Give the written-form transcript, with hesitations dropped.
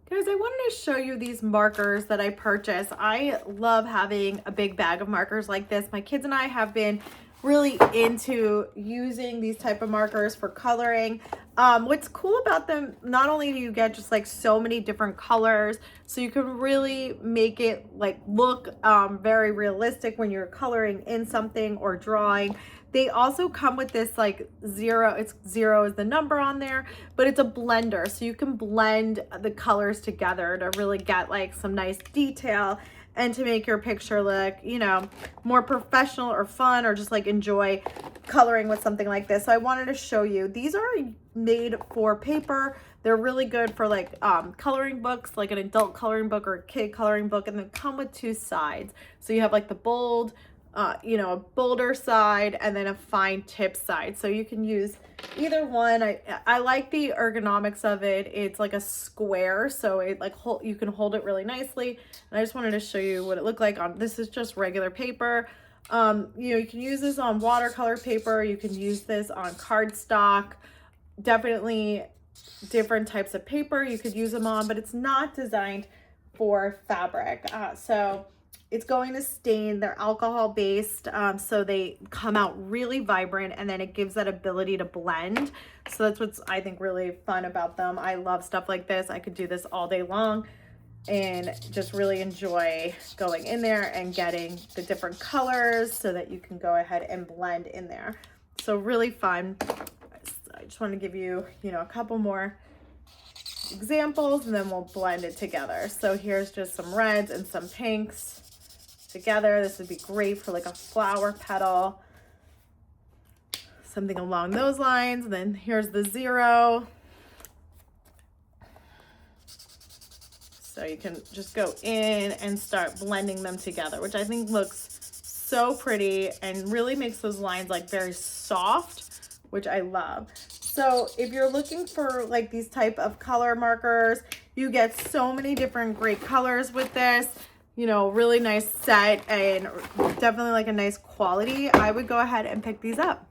Guys, I wanted to show you these markers that I purchased. I love having a big bag of markers like this. My kids and I have been really into using these type of markers for coloring. What's cool about them, not only do you get just like so many different colors, so you can really make it like look very realistic when you're coloring in something or drawing. They also come with this like zero is the number on there, but it's a blender. So you can blend the colors together to really get like some nice detail and to make your picture look, you know, more professional or fun, or just like enjoy coloring with something like this. So I wanted to show you, these are made for paper. They're really good for like coloring books, like an adult coloring book or a kid coloring book, and they come with two sides. So you have like the bold, you know, a bolder side and then a fine tip side. So you can use either one. I like the ergonomics of it. It's like a square, so it like you can hold it really nicely. And I just wanted to show you what it looked like on, this is just regular paper. You know, you can use this on watercolor paper. You can use this on cardstock. Definitely different types of paper you could use them on, but it's not designed for fabric. So it's going to stain. They're alcohol based, so they come out really vibrant, and then it gives that ability to blend. So that's what's, I think, really fun about them. I love stuff like this. I could do this all day long and just really enjoy going in there and getting the different colors so that you can go ahead and blend in there. So really fun. I just want to give you, you know, a couple more examples and then we'll blend it together. So here's just some reds and some pinks together. This would be great for like a flower petal, something along those lines. And then here's the zero. So you can just go in and start blending them together, which I think looks so pretty and really makes those lines like very soft, which I love. So if you're looking for like these type of color markers, you get so many different great colors with this, you know, really nice set and definitely like a nice quality. I would go ahead and pick these up.